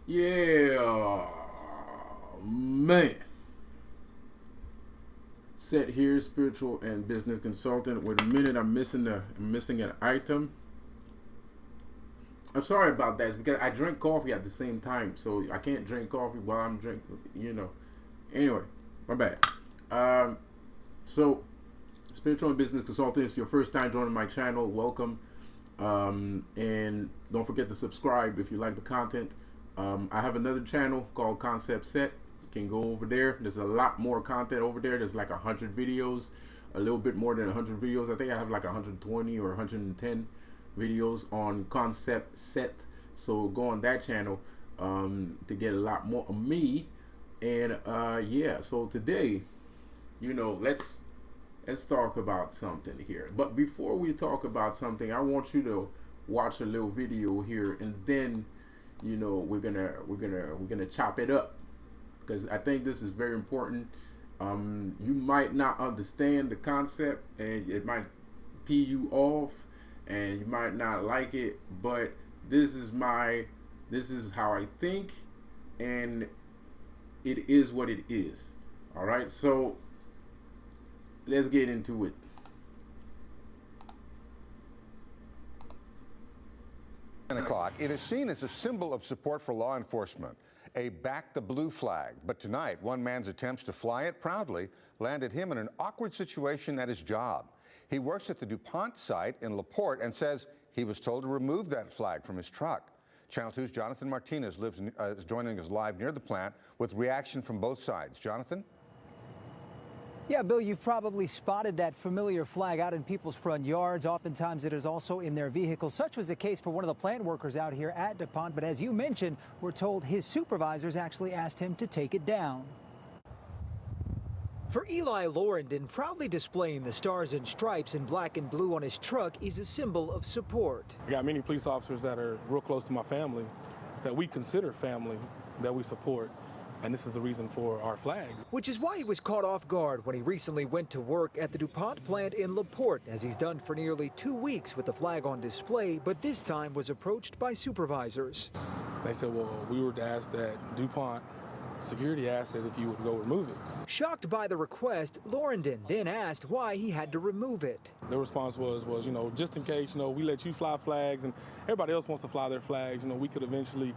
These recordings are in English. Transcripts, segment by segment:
Yeah, man. Set here, spiritual and business consultant. Wait a minute, I'm missing an item. I'm sorry about that. It's because I drink coffee at the same time, so I can't drink coffee while I'm drinking. Anyway, my bad. Um, so spiritual and business consultant. It's your first time joining my channel. Welcome. And don't forget to subscribe if you like the content. I have another channel called Concept Set. You can go over there. There's a lot more content over there. There's like 100 videos, a little bit more than 100 videos. I think I have like 120 or 110 videos on Concept Set. So go on that channel to get a lot more of me. And yeah, so today, let's talk about something here. But before we talk about something, I want you to watch a little video here, and then we're gonna chop it up, because I think this is very important. You might not understand the concept, and it might pee you off, and you might not like it, but this is how I think, and it is what it is. All right, so let's get into it. 10 o'clock. It is seen as a symbol of support for law enforcement, a back the blue flag. But tonight, one man's attempts to fly it proudly landed him in an awkward situation at his job. He works at the DuPont site in LaPorte and says he was told to remove that flag from his truck. Channel 2's Jonathan Martinez is joining us live near the plant with reaction from both sides. Jonathan? Yeah, Bill, you've probably spotted that familiar flag out in people's front yards. Oftentimes it is also in their vehicles. Such was the case for one of the plant workers out here at DuPont. But as you mentioned, we're told his supervisors actually asked him to take it down. For Eli Laurenden, proudly displaying the stars and stripes in black and blue on his truck is a symbol of support. I got many police officers that are real close to my family, that we consider family, that we support. And this is the reason for our flags. Which is why he was caught off guard when he recently went to work at the DuPont plant in LaPorte, as he's done for nearly 2 weeks with the flag on display, but this time was approached by supervisors. They said, well, we were asked that DuPont security asked that if you would go remove it. Shocked by the request, Laurenden then asked why he had to remove it. The response was, just in case, we let you fly flags and everybody else wants to fly their flags, we could eventually,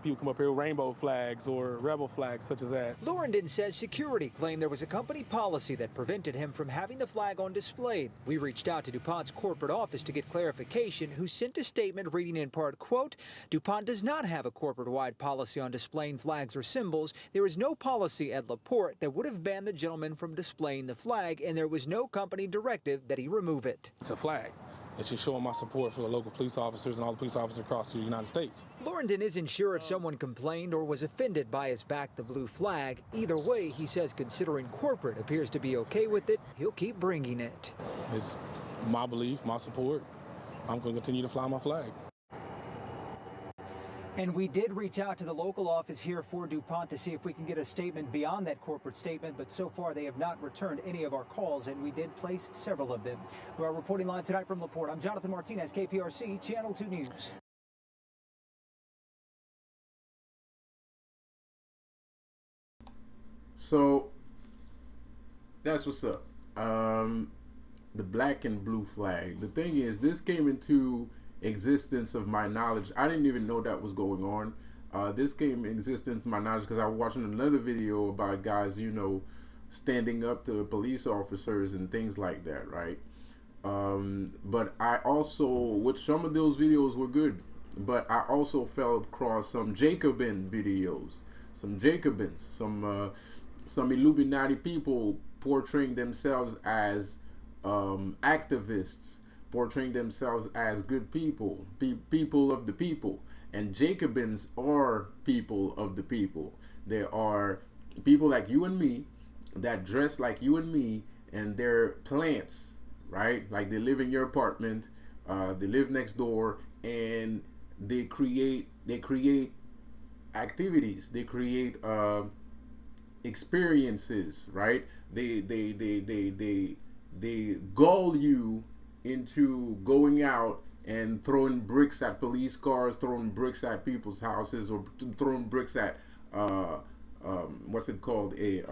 people come up here with rainbow flags or rebel flags such as that. Laurenden says security claimed there was a company policy that prevented him from having the flag on display. We reached out to DuPont's corporate office to get clarification, who sent a statement reading in part, quote, DuPont does not have a corporate-wide policy on displaying flags or symbols. There is no policy at LaPorte that would have banned the gentleman from displaying the flag, and there was no company directive that he remove it. It's a flag. It's just showing my support for the local police officers and all the police officers across the United States. Laurenden isn't sure if someone complained or was offended by his back the blue flag. Either way, he says considering corporate appears to be okay with it, he'll keep bringing it. It's my belief, my support. I'm going to continue to fly my flag. And we did reach out to the local office here for DuPont to see if we can get a statement beyond that corporate statement, but so far they have not returned any of our calls, and we did place several of them. We are reporting live tonight from LaPorte. I'm Jonathan Martinez, KPRC, Channel 2 News. So that's what's up. The black and blue flag. The thing is, this came into existence of my knowledge. I didn't even know that was going on. This came in existence of my knowledge because I was watching another video about guys, standing up to police officers and things like that, right? But I also, which some of those videos were good, but I also fell across some Jacobin videos, some Jacobins, some Illuminati people portraying themselves as activists, portraying themselves as good people, people of the people. And Jacobins are people of the people. They are people like you and me that dress like you and me, and they're plants, right? Like they live in your apartment, they live next door, and they create activities, they create experiences, right? They gull you into going out and throwing bricks at police cars, throwing bricks at people's houses, or throwing bricks at what's it called, a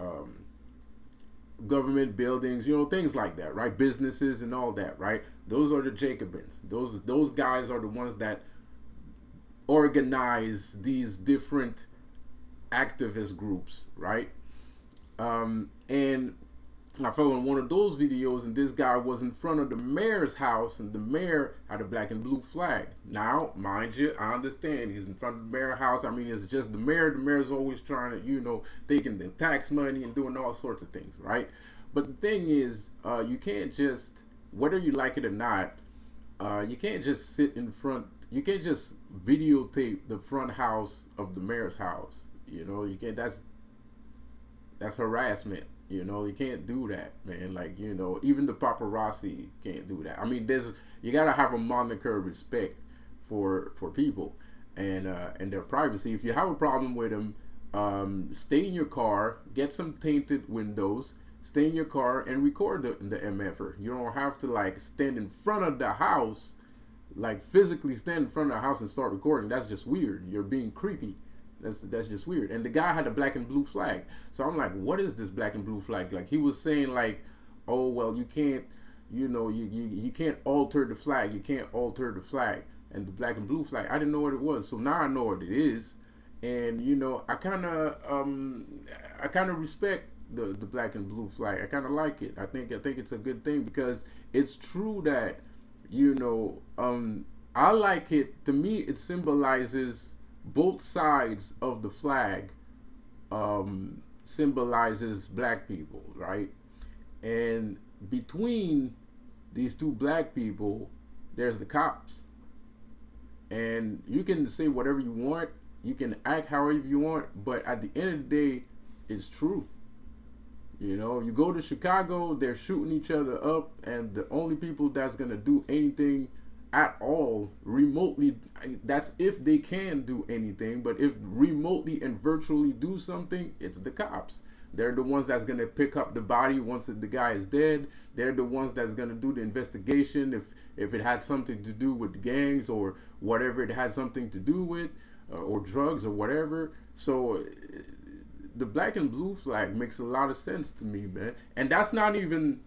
government buildings, you know, things like that, right? Businesses and all that, right? Those are the Jacobins. Those guys are the ones that organize these different activist groups, right? And I fell in one of those videos, and this guy was in front of the mayor's house, and the mayor had a black and blue flag. Now, mind you, I understand he's in front of the mayor's house. I mean, it's just the mayor. The mayor's always trying to, you know, taking the tax money and doing all sorts of things, right? But the thing is, you can't just, whether you like it or not, you can't just sit in front. You can't just videotape the front house of the mayor's house. You know, you can't. That's harassment. You know, you can't do that, man. Like, you know, even the paparazzi can't do that. I mean, you gotta have a moniker of respect for people and their privacy. If you have a problem with them, stay in your car, get some tinted windows, stay in your car and record the MFer. You don't have to like stand in front of the house, like physically stand in front of the house and start recording. That's just weird. You're being creepy. That's just weird. And the guy had a black and blue flag. So I'm like, what is this black and blue flag? Like, he was saying like, oh, well, you can't, you know, you can't alter the flag. You can't alter the flag. And the black and blue flag, I didn't know what it was. So now I know what it is. And, you know, I kind of respect the black and blue flag. I kind of like it. I think it's a good thing, because it's true that, you know, I like it. To me, it symbolizes both sides of the flag. Symbolizes black people, right? And between these two black people, there's the cops. And you can say whatever you want, you can act however you want, but at the end of the day, it's true. You know, you go to Chicago, they're shooting each other up, and the only people that's gonna do anything at all remotely, that's if they can do anything, but if remotely and virtually do something, it's the cops. They're the ones that's gonna pick up the body once the guy is dead. They're the ones that's gonna do the investigation if it had something to do with gangs or whatever it had something to do with, or drugs or whatever. So the black and blue flag makes a lot of sense to me, man. And that's not even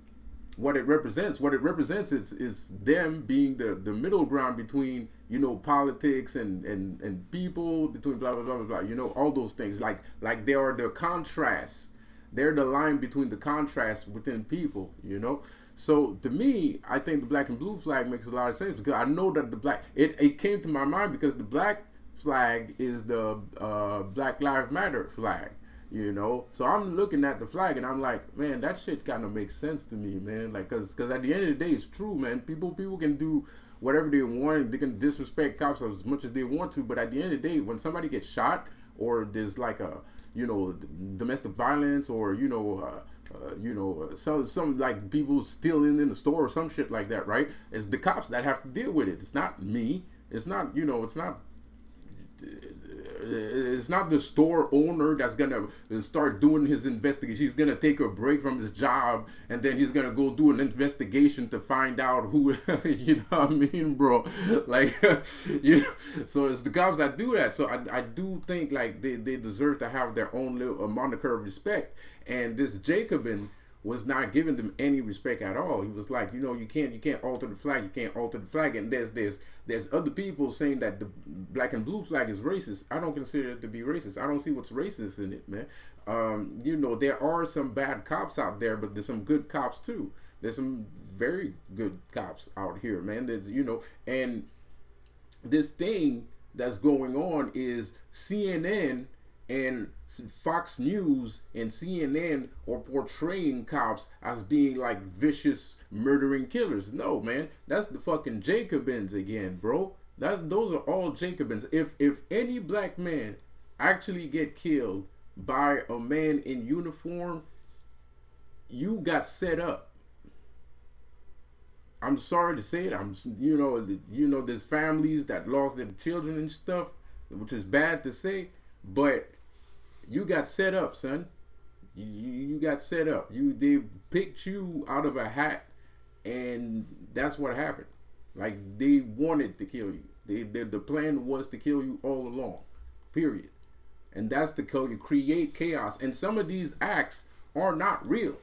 what it represents. What it represents is them being the middle ground between, you know, politics and people, between blah blah blah blah blah, you know, all those things. Like they are the contrasts. They're the line between the contrast within people, you know. So to me, I think the black and blue flag makes a lot of sense, because I know that the black, it came to my mind because the black flag is the Black Lives Matter flag. You know, so I'm looking at the flag and I'm like, man, that shit kind of makes sense to me, man. Like, cause at the end of the day, it's true, man. People can do whatever they want. They can disrespect cops as much as they want to, but at the end of the day, when somebody gets shot, or there's like a, you know, domestic violence, or you know, some like people stealing in the store or some shit like that, right? It's the cops that have to deal with it. It's not me. It's not, you know, it's not the store owner that's gonna start doing his investigation. He's gonna take a break from his job and then he's gonna go do an investigation to find out who, you know what I mean, bro? Like, you know, so it's the cops that do that. So I do think like they deserve to have their own little moniker of respect. And this Jacobin was not giving them any respect at all. He was like, you know, you can't alter the flag. You can't alter the flag. And there's other people saying that the black and blue flag is racist. I don't consider it to be racist. I don't see what's racist in it, man. You know, there are some bad cops out there, but there's some good cops too. There's some very good cops out here, man. There's, you know, and this thing that's going on is CNN and Fox News and CNN are portraying cops as being like vicious murdering killers. No, man, that's the fucking Jacobins again, bro. Those are all Jacobins. If any black man actually get killed by a man in uniform, you got set up. I'm sorry to say it. You know, there's families that lost their children and stuff, which is bad to say, but you got set up, son. You got set up. They picked you out of a hat, and that's what happened. Like they wanted to kill you. The plan was to kill you all along. Period. And that's to kill you, create chaos. And some of these acts are not real.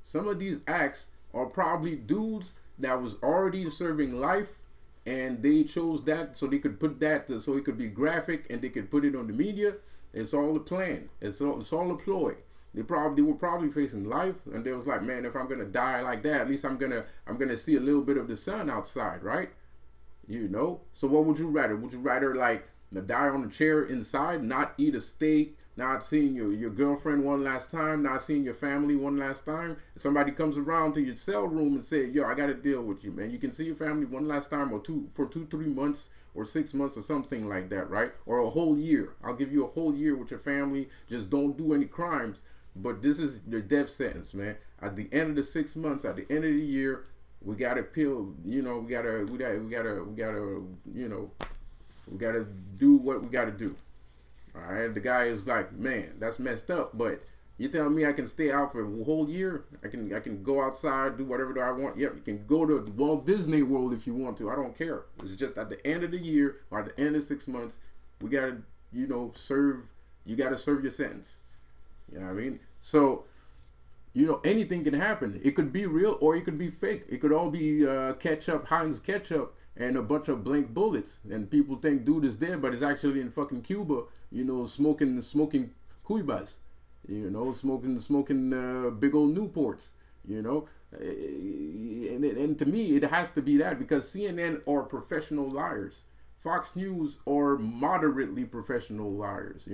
Some of these acts are probably dudes that was already serving life, and they chose that so they could put that so it could be graphic and they could put it on the media. It's all a plan. It's all a ploy. They were probably facing life, and they was like, man, if I'm gonna die like that, at least I'm gonna see a little bit of the sun outside, right? You know. So what would you rather? Would you rather like die on a chair inside, not eat a steak, not seeing your girlfriend one last time, not seeing your family one last time? Somebody comes around to your cell room and say, yo, I gotta deal with you, man. You can see your family one last time, or for 2-3 months or 6 months or something like that, right? Or a whole year. I'll give you a whole year with your family. Just don't do any crimes. But this is your death sentence, man. At the end of the 6 months, at the end of the year, we gotta peel. You know, we gotta do what we gotta do. All right. The guy is like, man, that's messed up. But you telling me I can stay out for a whole year? I can go outside, do whatever I want. Yep, you can go to Walt Disney World if you want to. I don't care. It's just at the end of the year or at the end of 6 months, we gotta, serve. You gotta serve your sentence. You know what I mean? So, anything can happen. It could be real or it could be fake. It could all be ketchup, Heinz ketchup, and a bunch of blank bullets. And people think dude is dead, but it's actually in fucking Cuba, smoking Cuibas, smoking big old Newports, And to me, it has to be that, because CNN are professional liars. Fox News are moderately professional liars,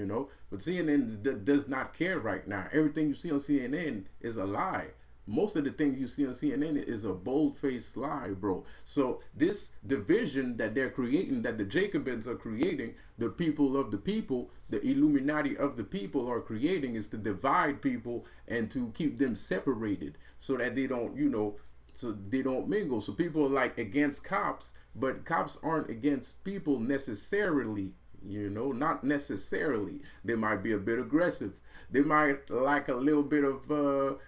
But CNN does not care right now. Everything you see on CNN is a lie. Most of the things you see on CNN is a bold-faced lie, bro. So this division that they're creating, that the Jacobins are creating, the people of the people, the Illuminati of the people are creating, is to divide people and to keep them separated so that they don't, so they don't mingle. So people are like against cops, but cops aren't against people necessarily, not necessarily. They might be a bit aggressive. They might like a little bit of,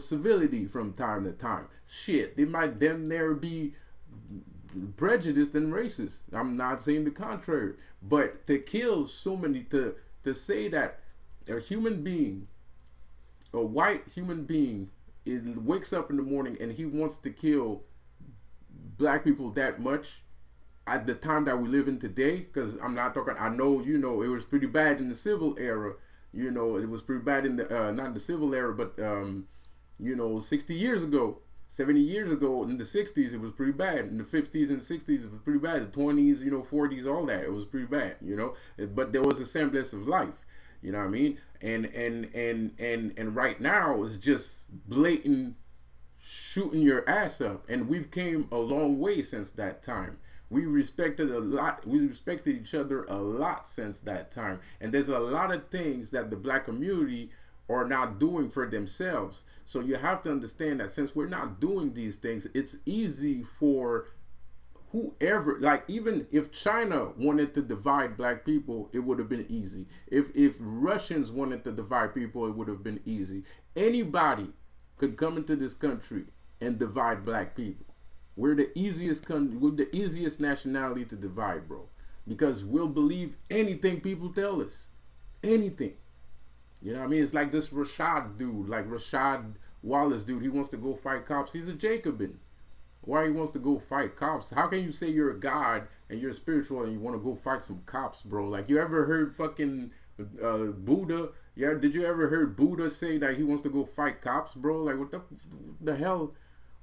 civility from time to time. Shit, they might damn near be prejudiced and racist. I'm not saying the contrary, but to kill so many, to say that a human being, a white human being, wakes up in the morning and he wants to kill black people that much at the time that we live in today, because I'm not talking, I know, it was pretty bad in the civil era, it was pretty bad in the, not the civil era, but, 60 years ago, 70 years ago, in the 60s, it was pretty bad. In the 50s and 60s, it was pretty bad. The 20s, 40s, all that, it was pretty bad, but there was a semblance of life. You know what I mean? And right now it's just blatant shooting your ass up. And we've came a long way since that time. We respected a lot. We respected each other a lot since that time. And there's a lot of things that the black community are not doing for themselves. So you have to understand that since we're not doing these things, it's easy for whoever, like even if China wanted to divide black people, it would have been easy. If Russians wanted to divide people, it would have been easy. Anybody could come into this country and divide black people. We're the easiest country, we're the easiest nationality to divide, bro. Because we'll believe anything people tell us. Anything. You know what I mean? It's like this Rashad dude, like Rashad Wallace dude. He wants to go fight cops. He's a Jacobin. Why he wants to go fight cops? How can you say you're a god and you're spiritual and you want to go fight some cops, bro? Like, you ever heard fucking Buddha? Yeah, did you ever heard Buddha say that he wants to go fight cops, bro? Like, what the hell?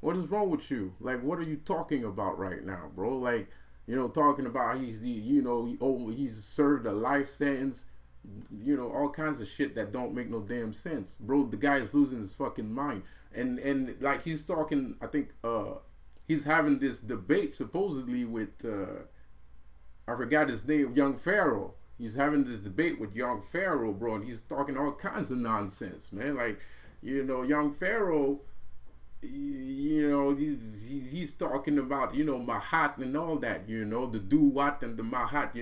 What is wrong with you? Like, what are you talking about right now, bro? Like, talking about he's served a life sentence, all kinds of shit that don't make no damn sense, bro. The guy is losing his fucking mind, and like he's talking, I think he's having this debate supposedly with I forgot his name, Young Pharaoh. He's having this debate with Young Pharaoh, bro, and he's talking all kinds of nonsense, man. Like, Young Pharaoh, he's talking about, Mahat and all that, the do-what and the Mahat,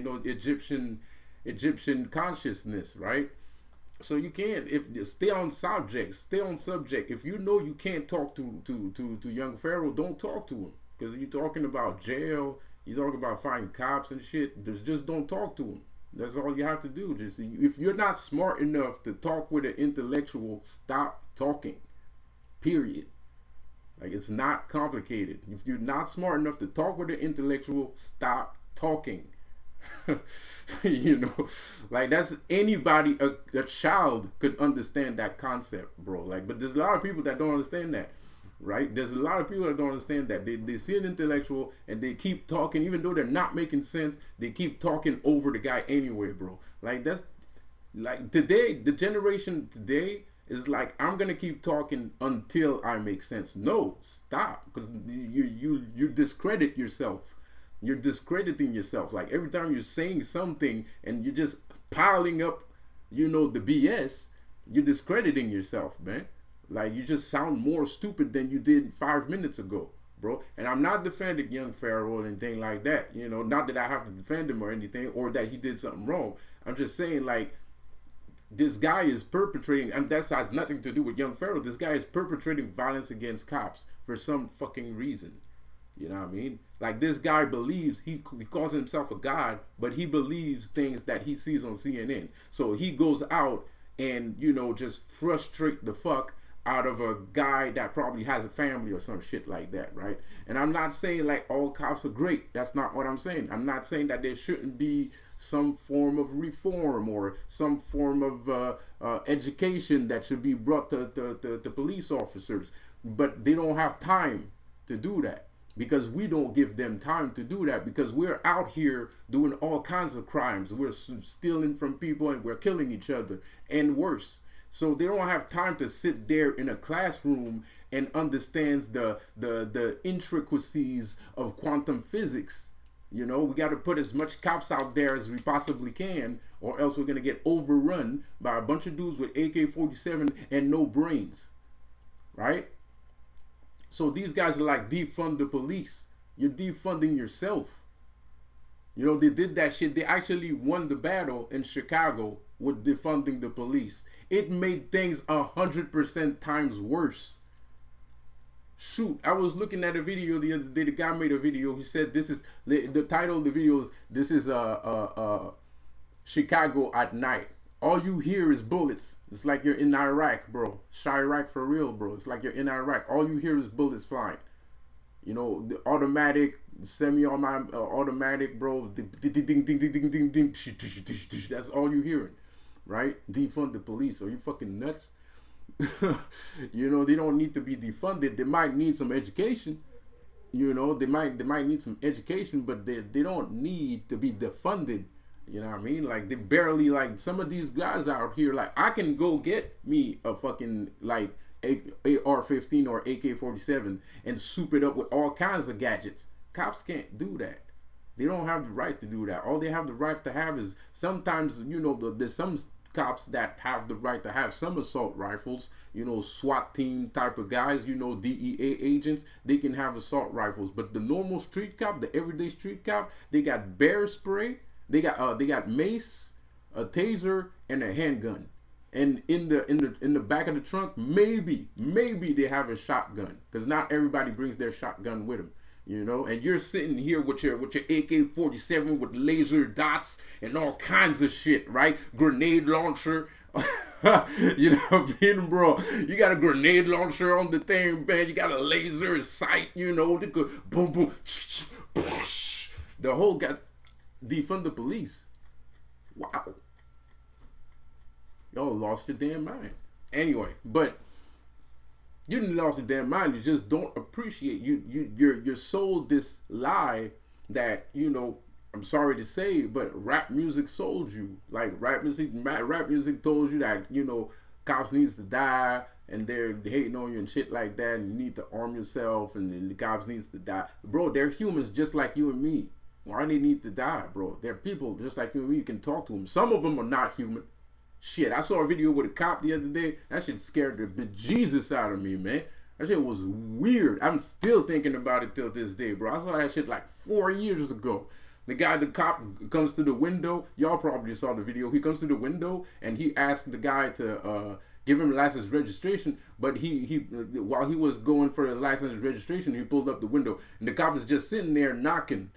Egyptian consciousness, right? So you can't, stay on subject. If you know you can't talk to Young Pharaoh, don't talk to him. Because you're talking about jail, you're talking about fighting cops and shit. Just don't talk to them. That's all you have to do. Just if you're not smart enough to talk with an intellectual, stop talking. Period. Like, it's not complicated. If you're not smart enough to talk with an intellectual, stop talking. You know, like, that's anybody, a child could understand that concept, bro. Like, but there's a lot of people that don't understand that, right? There's a lot of people that don't understand that. They see an intellectual and they keep talking, even though they're not making sense. They keep talking over the guy anyway, bro. Like, that's like today, the generation today is like, I'm gonna keep talking until I make sense. No, stop, because you discredit yourself. You're discrediting yourself. Like, every time you're saying something and you're just piling up, you know, the BS, you're discrediting yourself, man. Like, you just sound more stupid than you did 5 minutes ago, bro. And I'm not defending young Pharaoh or anything like that. You know, not that I have to defend him or anything, or that he did something wrong. I'm just saying, like, this guy is perpetrating, and that has nothing to do with young Pharaoh. This guy is perpetrating violence against cops for some fucking reason. You know what I mean? Like, this guy believes, he calls himself a god, but he believes things that he sees on CNN. So he goes out and, you know, just frustrate the fuck out of a guy that probably has a family or some shit like that, right? And I'm not saying like all cops are great. That's not what I'm saying. I'm not saying that there shouldn't be some form of reform or some form of education that should be brought to police officers. But they don't have time to do that, because we don't give them time to do that, because we're out here doing all kinds of crimes. We're stealing from people and we're killing each other and worse. So they don't have time to sit there in a classroom and understands the intricacies of quantum physics. You know, we got to put as much cops out there as we possibly can, or else we're going to get overrun by a bunch of dudes with AK-47 and no brains, right? So these guys are like, defund the police. You're defunding yourself. You know, they did that shit. They actually won the battle in Chicago with defunding the police. It made things 100% times worse. Shoot, I was looking at a video the other day. The guy made a video. He said, "This is the title of the video is this is Chicago at night. All you hear is bullets. It's like you're in Iraq, bro. Chirac for real, bro. It's like you're in Iraq. All you hear is bullets flying. You know, the automatic, semi-automatic, bro. That's all you hearing, right? Defund the police. Are you fucking nuts?" You know, they don't need to be defunded. They might need some education. You know, they might need some education, but they don't need to be defunded. You know what I mean? Like, they barely, like, some of these guys out here, like, I can go get me a fucking, like, AR-15 or AK-47 and soup it up with all kinds of gadgets. Cops can't do that. They don't have the right to do that. All they have the right to have is, sometimes, you know, there's some cops that have the right to have some assault rifles, you know, SWAT team type of guys, you know, DEA agents, they can have assault rifles. But the normal street cop, the everyday street cop, they got bear spray, they got mace, a taser, and a handgun. And in the back of the trunk, maybe they have a shotgun, because not everybody brings their shotgun with them. You know, and you're sitting here with your AK-47 with laser dots and all kinds of shit, right? Grenade launcher. You know, being bro, you got a grenade launcher on the thing, man. You got a laser sight, you know, they could boom boom. The whole got defund the police. Wow. Y'all lost your damn mind. Anyway, but you didn't lost your damn mind. You just don't appreciate. You're sold this lie that, you know, I'm sorry to say, but rap music sold you. Like, rap music told you that, you know, cops needs to die and they're hating on you and shit like that, and you need to arm yourself, and then the cops needs to die. Bro, they're humans just like you and me. Why they need to die, bro? They're people just like you and me. You can talk to them. Some of them are not human. Shit, I saw a video with a cop the other day. That shit scared the bejesus out of me, man. That shit was weird. I'm still thinking about it till this day, bro. I saw that shit like 4 years ago. The cop comes to the window. Y'all probably saw the video. He comes to the window and he asks the guy to give him license registration. But he while he was going for the license registration, he pulled up the window, and the cop is just sitting there knocking.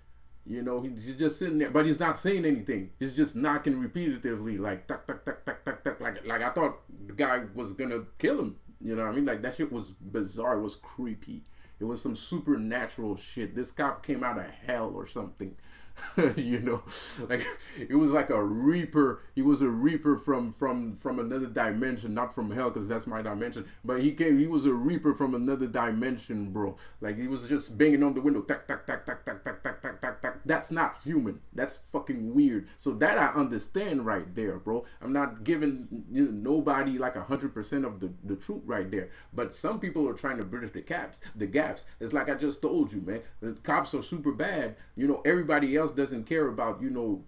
You know, he's just sitting there, but he's not saying anything. He's just knocking repetitively, like tuck tuck tuck tuck tuck tuck. Like I thought the guy was gonna kill him. You know what I mean? Like that shit was bizarre. It was creepy. It was some supernatural shit. This cop came out of hell or something. You know, like it was like a reaper. He was a reaper from another dimension, not from hell, because that's my dimension. But he was a reaper from another dimension, bro. Like he was just banging on the window, tack tack tack tack tack tack tack tack tack tack. That's not human. That's fucking weird. So that I understand right there, bro. I'm not giving nobody like 100% of the truth right there. But some people are trying to bridge the gaps. It's like I just told you, man. The cops are super bad. You know, everybody else doesn't care about the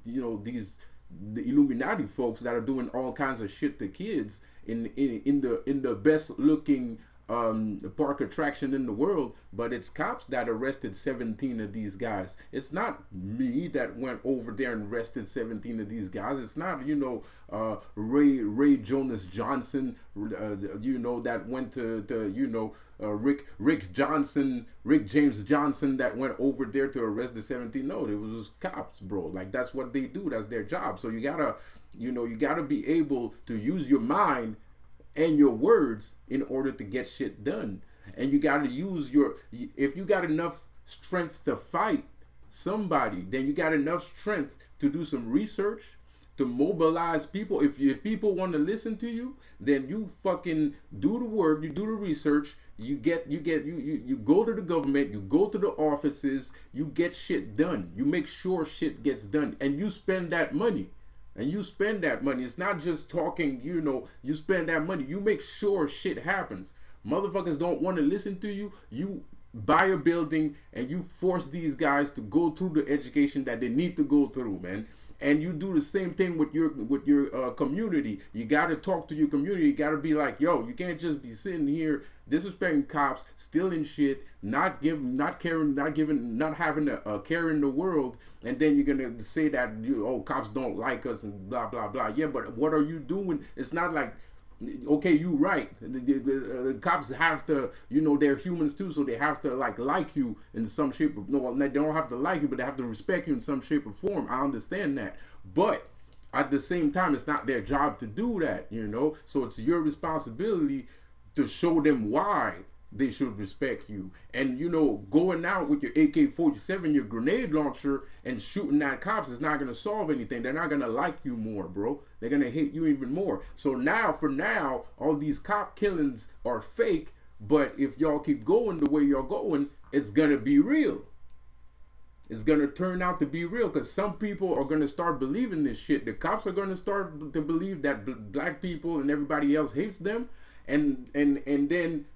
Illuminati folks that are doing all kinds of shit to kids in the best looking park attraction in the world, but it's cops that arrested 17 of these guys. It's not me that went over there and arrested 17 of these guys. It's not Ray Jonas Johnson that went to Rick James Johnson that went over there to arrest the 17. No, it was cops, bro. Like that's what they do. That's their job. So you gotta be able to use your mind and your words in order to get shit done. And you got to use if you got enough strength to fight somebody, then you got enough strength to do some research, to mobilize people. If people want to listen to you, then you fucking do the work, you do the research, you go to the government, you go to the offices, you get shit done. You make sure shit gets done, and you spend that money. And you spend that money. It's not just talking, you spend that money. You make sure shit happens. Motherfuckers don't want to listen to you. You buy a building and you force these guys to go through the education that they need to go through, man. And you do the same thing with your community. You got to talk to your community. You got to be like, yo, you can't just be sitting here disrespecting cops, stealing shit, not having a care in the world, and then you're gonna say that cops don't like us and blah blah blah. Yeah, but what are you doing? It's not like, okay, you right. The cops have to, they're humans too, so they have to like you in some shape of, no, they don't have to like you, but they have to respect you in some shape or form. I understand that, but at the same time, it's not their job to do that, So it's your responsibility to show them why they should respect you. And going out with your AK-47, your grenade launcher, and shooting at cops is not going to solve anything. They're not going to like you more, bro. They're going to hate you even more. So for now, all these cop killings are fake, but if y'all keep going the way y'all going, it's going to be real. It's going to turn out to be real, because some people are going to start believing this shit. The cops are going to start to believe that black people and everybody else hates them, and then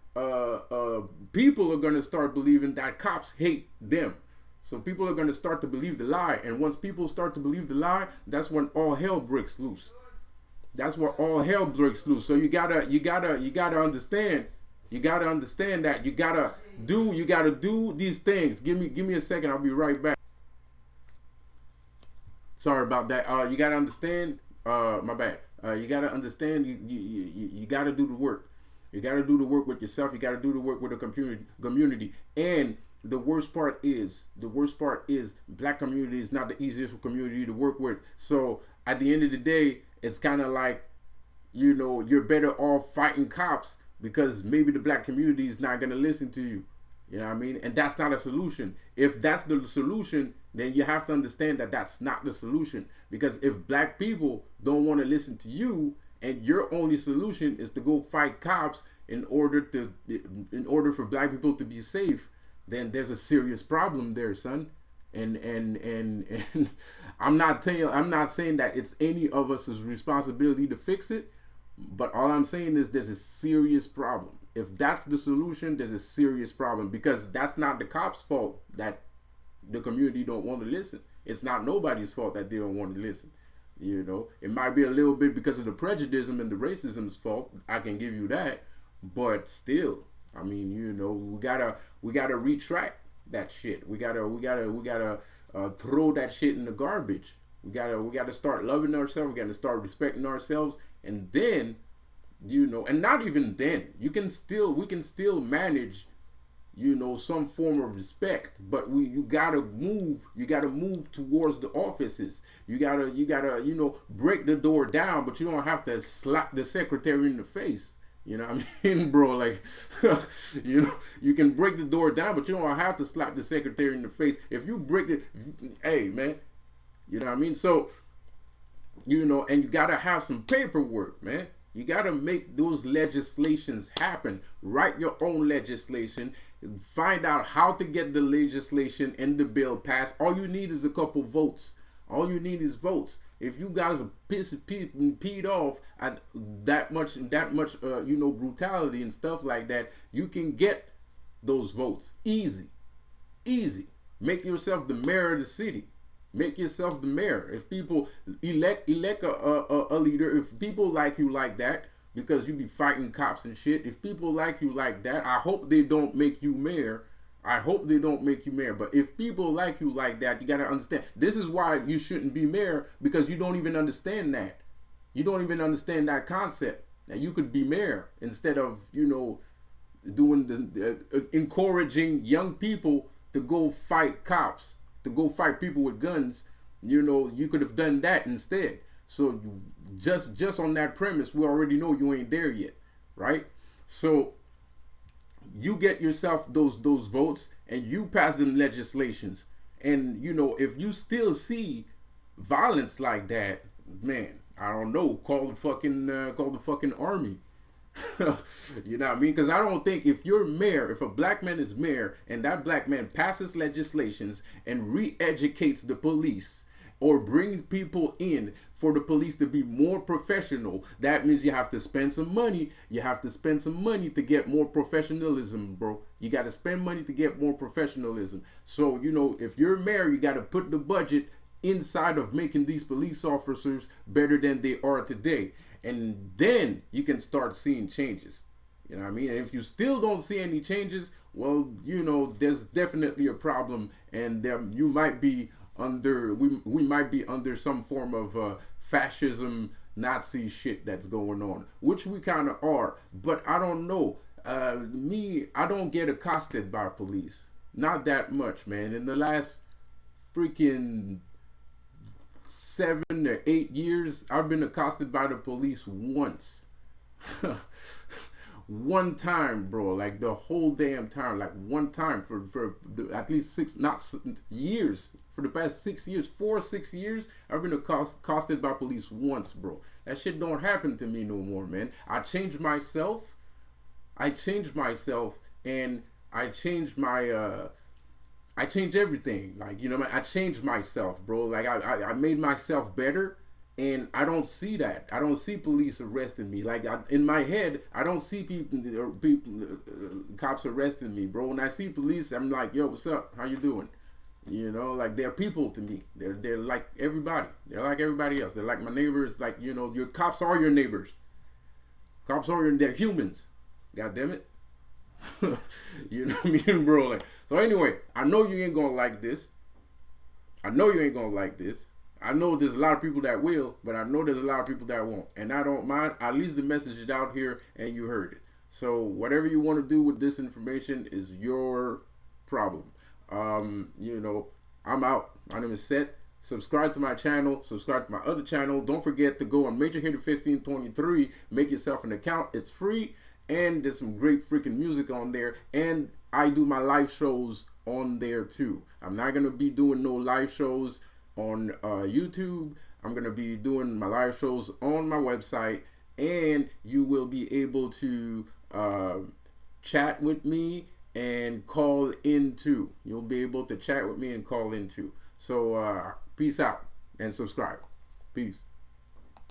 people are going to start believing that cops hate them. So people are going to start to believe the lie, and once people start to believe the lie, that's when all hell breaks loose. That's where all hell breaks loose. So you gotta understand. You gotta understand that you gotta do these things. Give me a second. I'll be right back. Sorry about that. You gotta understand. My bad. You gotta understand. You gotta do the work. You gotta do the work with yourself. You gotta do the work with the community. And the worst part is black community is not the easiest community to work with. So at the end of the day, it's kind of like, you're better off fighting cops, because maybe the black community is not going to listen to you. You know what I mean? And that's not a solution. If that's the solution, then you have to understand that that's not the solution. Because if black people don't want to listen to you, and your only solution is to go fight cops in order for black people to be safe, then there's a serious problem there, son. And I'm not saying that it's any of us' responsibility to fix it, but all I'm saying is there's a serious problem. If that's the solution, there's a serious problem, because that's not the cops' fault that the community don't want to listen. It's not nobody's fault that they don't want to listen. It might be a little bit because of the prejudice and the racism's fault. I can give you that, but still, I mean, we gotta retract that shit. We gotta throw that shit in the garbage. We gotta start loving ourselves. We gotta start respecting ourselves, and then you know, and not even then. We can still manage, you know, some form of respect, but you gotta move towards the offices. You gotta, you know, break the door down, but you don't have to slap the secretary in the face. You know what I mean, bro? Like, you know, you can break the door down, but you don't have to slap the secretary in the face. If you break it, hey, man, you know what I mean? So, you know, and you gotta have some paperwork, man. You gotta make those legislations happen. Write your own legislation. Find out how to get the legislation and the bill passed. All you need is a couple votes. All you need is votes. If you guys are peed off at that much, you know, brutality and stuff like that, you can get those votes easy. Make yourself the mayor of the city. Make yourself the mayor. If people elect a leader, if people like you like that, because you be fighting cops and shit, if people like you like that, I hope they don't make you mayor. I hope they don't make you mayor. But if people like you like that, you got to understand. This is why you shouldn't be mayor, because you don't even understand that. You don't even understand that concept. That you could be mayor instead of, you know, doing encouraging young people to go fight cops, to go fight people with guns. You know, you could have done that instead. So just on that premise, we already know you ain't there yet, right? So you get yourself those votes and you pass them legislations. And, you know, if you still see violence like that, man, I don't know, call the fucking army. You know what I mean? Because I don't think if you're mayor, if a black man is mayor and that black man passes legislations and re-educates the police or brings people in for the police to be more professional, that means you have to spend some money. You have to spend some money to get more professionalism, bro. You got to spend money to get more professionalism. So, you know, if you're mayor, you got to put the budget inside of making these police officers better than they are today. And then you can start seeing changes. You know what I mean? And if you still don't see any changes, well, you know, there's definitely a problem, and you might be under, we might be under some form of fascism, Nazi shit that's going on, which we kind of are. But I don't know. I don't get accosted by police. Not that much, man. In the last freaking 7 or 8 years, I've been accosted by the police once. One time, bro, like the whole damn time, like one time for at least 6, not years, for the past 6 years, 4 or 6 years, I've been accosted by police once, bro. That shit don't happen to me no more, man. I changed myself, and I changed my, I changed everything. Like, you know, I changed myself, bro. Like, I made myself better, and I don't see that. I don't see police arresting me. Like, in my head, I don't see cops arresting me, bro. When I see police, I'm like, yo, what's up? How you doing? You know, like, they're people to me. They're like everybody. They're like everybody else. They're like my neighbors. Like, you know, your cops are your neighbors. Cops are they're humans. God damn it. You know what I mean, bro? Like, so anyway, I know you ain't gonna like this. I know you ain't gonna like this. I know there's a lot of people that will, but I know there's a lot of people that won't. And I don't mind. At least the message is out here and you heard it. So whatever you want to do with this information is your problem. You know, I'm out. My name is Seth. Subscribe to my channel. Subscribe to my other channel. Don't forget to go on Major Hitter 1523. Make yourself an account. It's free. And there's some great freaking music on there. And I do my live shows on there too. I'm not going to be doing no live shows on YouTube. I'm going to be doing my live shows on my website. And you will be able to chat with me and call in too. You'll be able to chat with me and call in too. So peace out and subscribe. Peace.